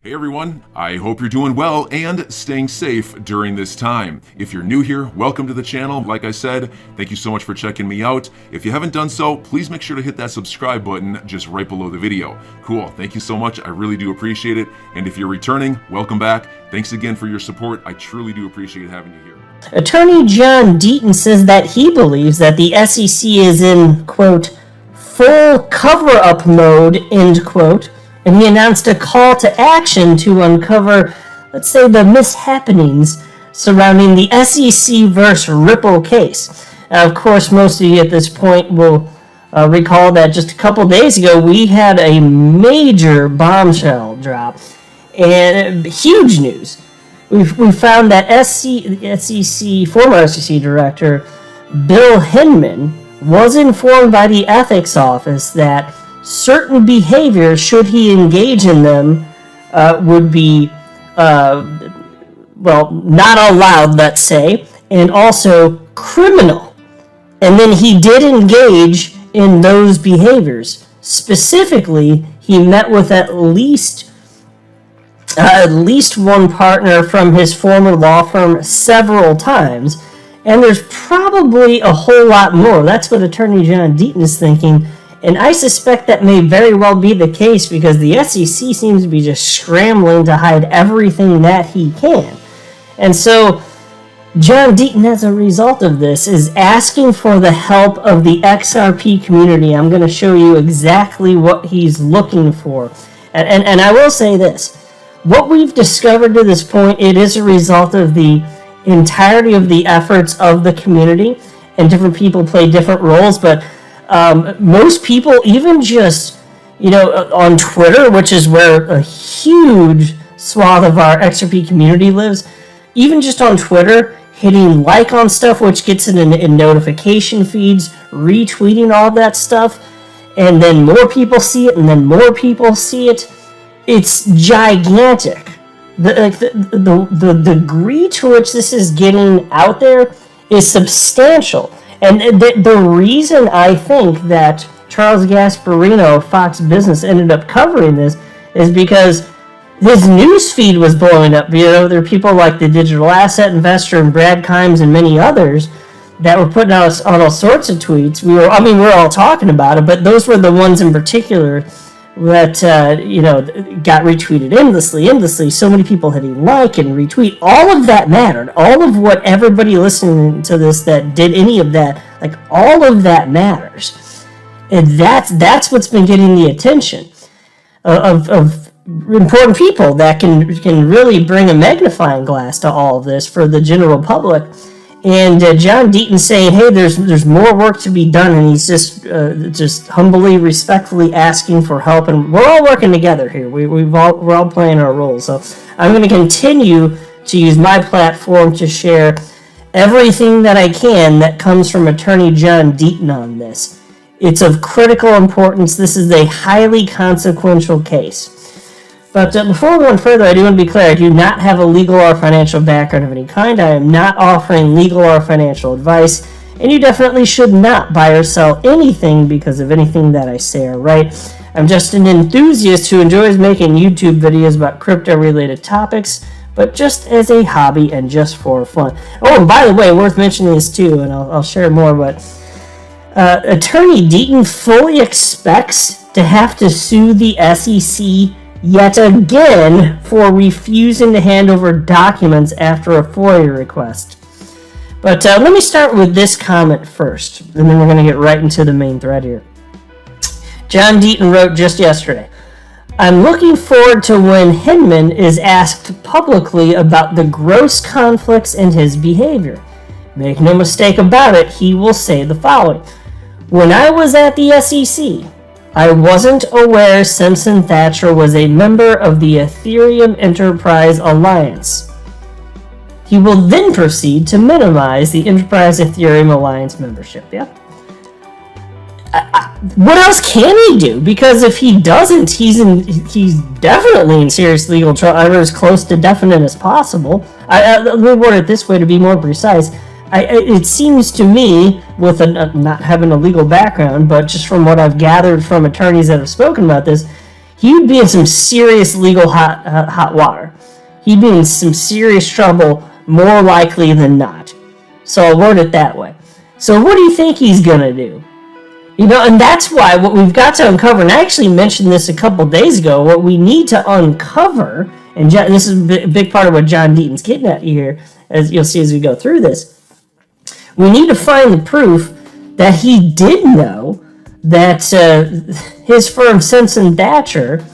Hey everyone, I hope you're doing well and staying safe during this time. If you're new here, welcome to the channel. Like I said, thank you so much for checking me out. If you haven't done so, please make sure to hit that subscribe button just right below the video. Cool, thank you so much. I really do appreciate it. And if you're returning, welcome back. Thanks again for your support. I truly do appreciate having you here. Attorney John Deaton says that he believes that the SEC is in, quote, full cover-up mode, end quote, and he announced a call to action to uncover, let's say, the mishappenings surrounding the SEC versus Ripple case. Of course, most of you at this point will recall that just a couple days ago, we had a major bombshell drop, and huge news. We found that former SEC Director Bill Hinman was informed by the ethics office that certain behaviors, should he engage in them, would be, not allowed, let's say, and also criminal. And then he did engage in those behaviors. Specifically, he met with at least one partner from his former law firm several times, and there's probably a whole lot more. That's what Attorney John Deaton is thinking, and I suspect that may very well be the case because the SEC seems to be just scrambling to hide everything that he can. And so John Deaton, as a result of this, is asking for the help of the XRP community. I'm going to show you exactly what he's looking for. And I will say this. What we've discovered to this point, it is a result of the entirety of the efforts of the community, and different people play different roles, but most people, even just, on Twitter, which is where a huge swath of our XRP community lives, even just on Twitter, hitting like on stuff, which gets it in notification feeds, retweeting all that stuff, and then more people see it, and then more people see it. It's gigantic. The degree to which this is getting out there is substantial. And the reason I think that Charles Gasparino of Fox Business ended up covering this is because his news feed was blowing up. There are people like the Digital Asset Investor and Brad Kimes and many others that were putting out on all sorts of tweets. We're all talking about it, but those were the ones in particular that got retweeted endlessly. So many people hitting like and retweet. All of that mattered. All of what everybody listening to this that did any of that, all of that matters. And that's what's been getting the attention of important people that can really bring a magnifying glass to all of this for the general public. And John Deaton saying, hey, there's more work to be done, and he's just humbly, respectfully asking for help, and we're all working together here. We're all playing our roles. So I'm going to continue to use my platform to share everything that I can that comes from Attorney John Deaton on this. It's of critical importance. This is a highly consequential case. But before we go further, I do want to be clear, I do not have a legal or financial background of any kind. I am not offering legal or financial advice, and you definitely should not buy or sell anything because of anything that I say or write. I'm just an enthusiast who enjoys making YouTube videos about crypto-related topics, but just as a hobby and just for fun. Oh, and by the way, worth mentioning this too, and I'll share more, but Attorney Deaton fully expects to have to sue the SEC yet again for refusing to hand over documents after a FOIA request. But let me start with this comment first, and then we're going to get right into the main thread here. John Deaton wrote just yesterday, I'm looking forward to when Hinman is asked publicly about the gross conflicts in his behavior. Make no mistake about it, he will say the following. When I was at the SEC, I wasn't aware Simpson Thacher was a member of the Ethereum Enterprise Alliance. He will then proceed to minimize the Enterprise Ethereum Alliance membership. Yeah. What else can he do? Because if he doesn't, he's definitely in serious legal trouble, or as close to definite as possible. Let me word it this way to be more precise. It seems to me, with not having a legal background, but just from what I've gathered from attorneys that have spoken about this, he would be in some serious legal hot water. He'd be in some serious trouble, more likely than not. So I'll word it that way. So what do you think he's going to do? And that's why what we've got to uncover, and I actually mentioned this a couple days ago, what we need to uncover, and this is a big part of what John Deaton's getting at here, as you'll see as we go through this. We need to find the proof that he did know that his firm Simpson Thacher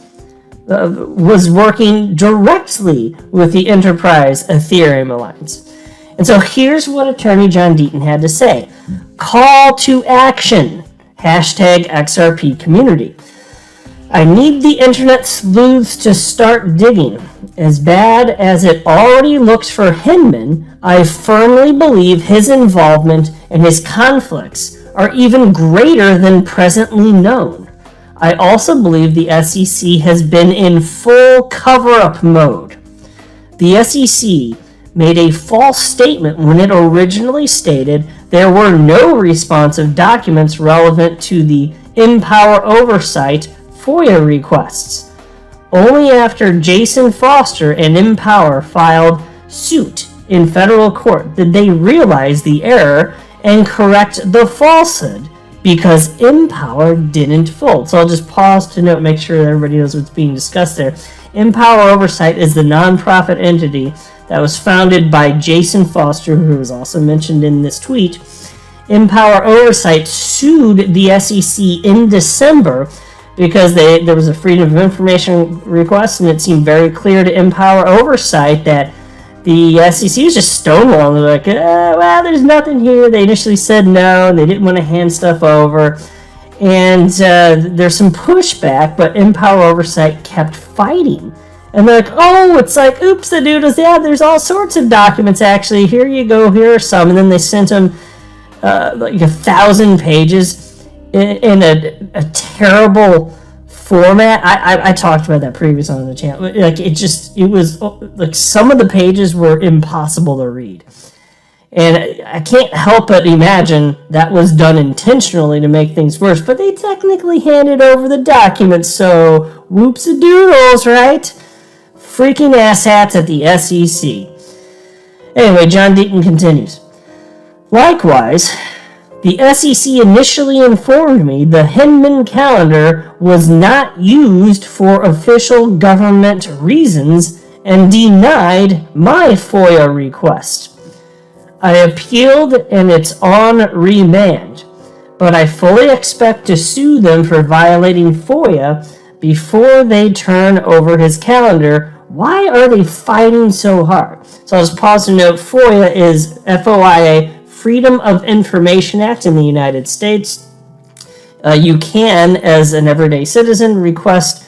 was working directly with the Enterprise Ethereum Alliance. And so here's what Attorney John Deaton had to say. Call to action. #XRP community. I need the internet sleuths to start digging. As bad as it already looks for Hinman, I firmly believe his involvement and his conflicts are even greater than presently known. I also believe the SEC has been in full cover-up mode. The SEC made a false statement when it originally stated there were no responsive documents relevant to the Empower Oversight FOIA requests. Only after Jason Foster and Empower filed suit in federal court did they realize the error and correct the falsehood, because Empower didn't fold. So I'll just pause to note, make sure that everybody knows what's being discussed there. Empower Oversight is the nonprofit entity that was founded by Jason Foster, who was also mentioned in this tweet. Empower Oversight sued the SEC in December because there was a Freedom of Information request, and it seemed very clear to Empower Oversight that the SEC was just stonewalling. They're like, well, there's nothing here. They initially said no, and they didn't want to hand stuff over. And there's some pushback, but Empower Oversight kept fighting. And they're like, oh, it's like, oops, the doodles, yeah, there's all sorts of documents, actually. Here you go, here are some. And then they sent them like 1,000 pages in a terrible format. I talked about that previously on the channel. Like, it was, like, some of the pages were impossible to read. And I can't help but imagine that was done intentionally to make things worse. But they technically handed over the documents, so whoops-a-doodles, right? Freaking asshats at the SEC. Anyway, John Deaton continues. Likewise, the SEC initially informed me the Hinman calendar was not used for official government reasons and denied my FOIA request. I appealed and it's on remand, but I fully expect to sue them for violating FOIA before they turn over his calendar. Why are they fighting so hard? So I'll just pause to note, FOIA is FOIA, Freedom of Information Act in the United States. You can, as an everyday citizen, request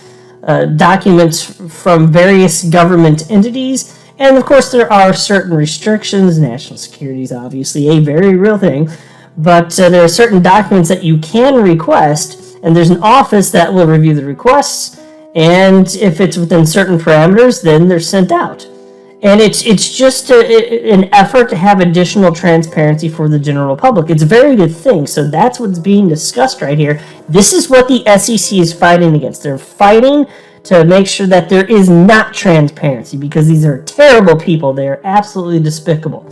documents from various government entities. And of course, there are certain restrictions. National security is obviously a very real thing. But there are certain documents that you can request, and there's an office that will review the requests. And if it's within certain parameters, then they're sent out. And it's just an effort to have additional transparency for the general public. It's a very good thing. So that's what's being discussed right here. This is what the SEC is fighting against. They're fighting to make sure that there is not transparency, because these are terrible people. They are absolutely despicable.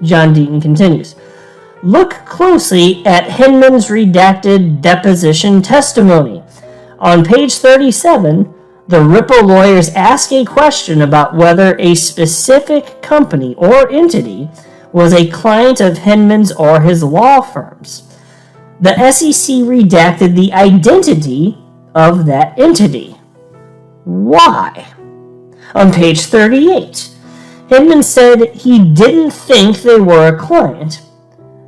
John Deaton continues. Look closely at Hinman's redacted deposition testimony. On page 37, the Ripple lawyers ask a question about whether a specific company or entity was a client of Hinman's or his law firm's. The SEC redacted the identity of that entity. Why? On page 38, Hinman said he didn't think they were a client,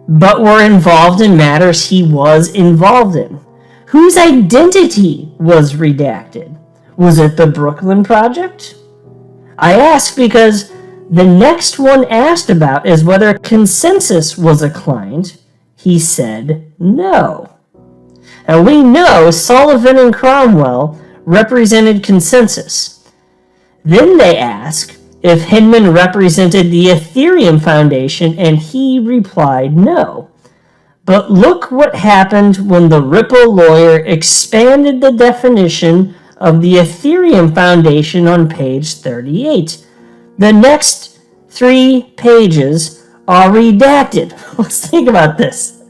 but were involved in matters he was involved in. Whose identity was redacted? Was it the Brooklyn Project? I ask because the next one asked about is whether Consensus was a client. He said no. And we know Sullivan and Cromwell represented Consensus. Then they ask if Hinman represented the Ethereum Foundation, and he replied no. But look what happened when the Ripple lawyer expanded the definition of the Ethereum Foundation on page 38. The next 3 pages are redacted. Let's think about this.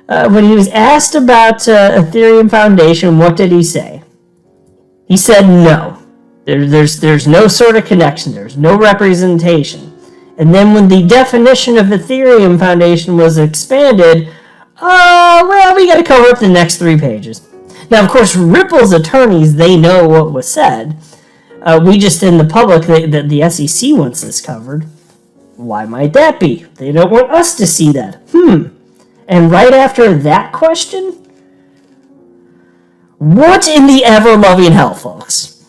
When he was asked about Ethereum Foundation, what did he say? He said no. There's no sort of connection. There's no representation. And then when the definition of Ethereum Foundation was expanded, well, we got to cover up the next 3 pages. Now, of course, Ripple's attorneys, they know what was said. We just, in the public, the SEC wants this covered. Why might that be? They don't want us to see that. And right after that question, what in the ever-loving hell, folks?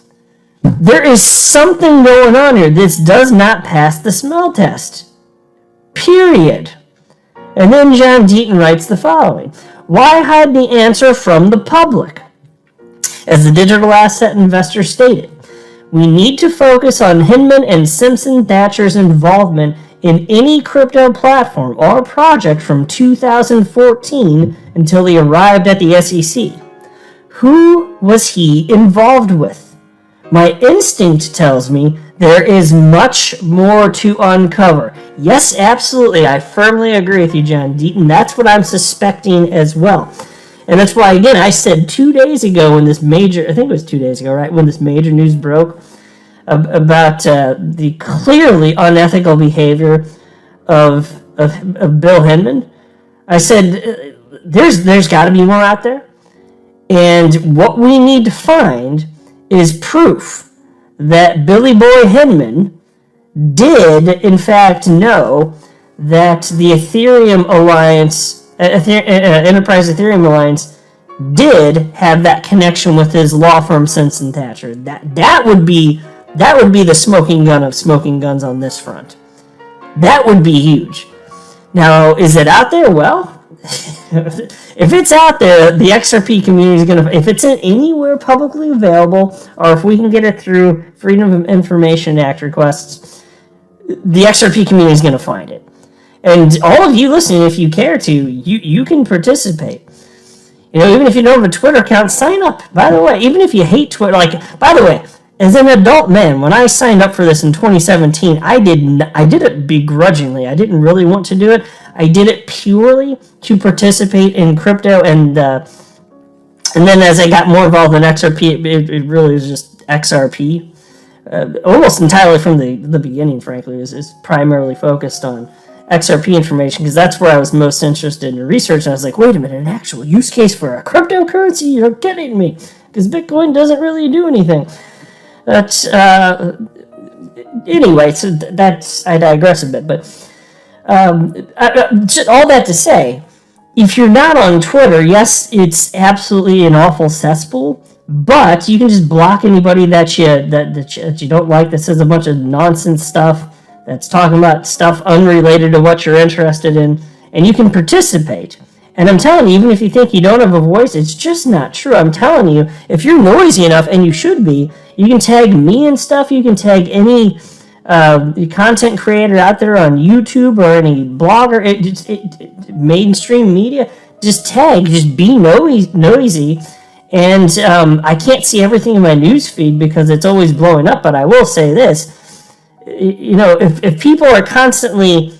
There is something going on here. This does not pass the smell test. Period. And then John Deaton writes the following. Why hide the answer from the public? As the digital asset investor stated, we need to focus on Hinman and Simpson Thacher's involvement in any crypto platform or project from 2014 until he arrived at the SEC. Who was he involved with? My instinct tells me there is much more to uncover. Yes, absolutely. I firmly agree with you, John Deaton. That's what I'm suspecting as well. And that's why, again, I said 2 days ago when this major, I think it was 2 days ago, right, when this major news broke about the clearly unethical behavior of Bill Hinman, I said there's got to be more out there. And what we need to find is proof that Billy Boy Hinman did, in fact, know that the Ethereum Alliance, Enterprise Ethereum Alliance, did have that connection with his law firm Simpson Thacher. That would be the smoking gun of smoking guns on this front. That would be huge. Now, is it out there? Well, if it's out there, the XRP community is going to, if it's anywhere publicly available, or if we can get it through Freedom of Information Act requests, the XRP community is going to find it. And all of you listening, if you care to, you can participate. You know, even if you don't have a Twitter account, sign up. By the way, even if you hate Twitter, by the way, as an adult man, when I signed up for this in 2017, I did it begrudgingly. I didn't really want to do it. I did it purely to participate in crypto, and then as I got more involved in XRP, it really was just XRP. Almost entirely from the beginning, frankly, is primarily focused on XRP information, because that's where I was most interested in research. And I was like, wait a minute, an actual use case for a cryptocurrency? You're kidding me, because Bitcoin doesn't really do anything. That's anyway. So I digress a bit, but all that to say, if you're not on Twitter, yes, it's absolutely an awful cesspool. But you can just block anybody that you don't like, that says a bunch of nonsense stuff, that's talking about stuff unrelated to what you're interested in, and you can participate. And I'm telling you, even if you think you don't have a voice, it's just not true. I'm telling you, if you're noisy enough, and you should be, you can tag me and stuff. You can tag any content creator out there on YouTube or any blogger, mainstream media. Just tag, just be noisy. And I can't see everything in my news feed because it's always blowing up. But I will say this: you know, if people are constantly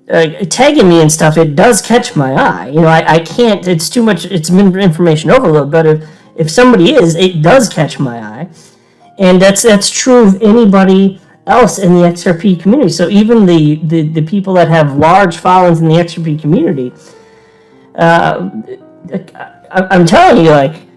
tagging me and stuff, it does catch my eye. You know, I can't. It's too much. It's information overload. But if somebody is, it does catch my eye. And that's true of anybody else in the XRP community. So even the people that have large followings in the XRP community, I'm telling you, like,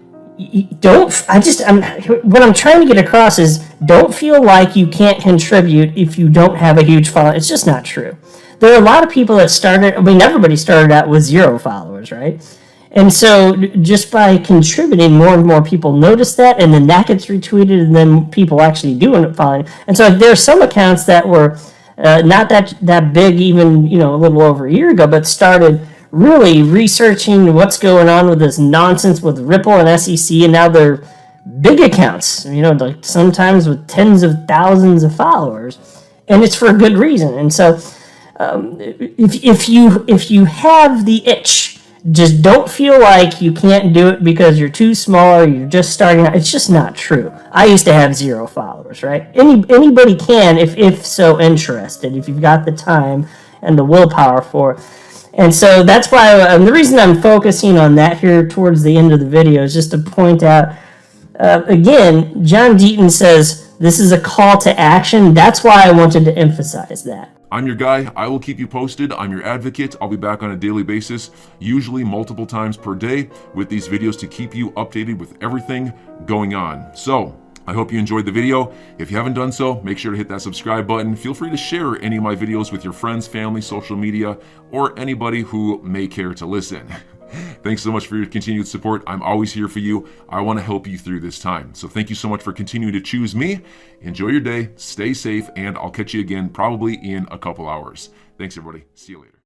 what I'm trying to get across is, don't feel like you can't contribute if you don't have a huge following. It's just not true. There are a lot of people that started, everybody started out with 0 followers, right? And so just by contributing, more and more people notice that, and then that gets retweeted, and then people actually do end up following. And so there are some accounts that were not that big even, a little over a year ago, but started really researching what's going on with this nonsense with Ripple and SEC, and now they're big accounts, like sometimes with tens of thousands of followers, and it's for a good reason. And so if you have the itch Just don't feel like you can't do it because you're too small or you're just starting out. It's just not true. I used to have 0 followers, right? Anybody can if so interested, if you've got the time and the willpower for it. And so that's why the reason I'm focusing on that here towards the end of the video is just to point out, again, John Deaton says this is a call to action. That's why I wanted to emphasize that. I'm your guy. I will keep you posted. I'm your advocate. I'll be back on a daily basis, usually multiple times per day, with these videos to keep you updated with everything going on. So I hope you enjoyed the video. If you haven't done so, make sure to hit that subscribe button. Feel free to share any of my videos with your friends, family, social media, or anybody who may care to listen. Thanks so much for your continued support. I'm always here for you. I want to help you through this time. So thank you so much for continuing to choose me. Enjoy your day, stay safe, and I'll catch you again probably in a couple hours. Thanks, everybody. See you later.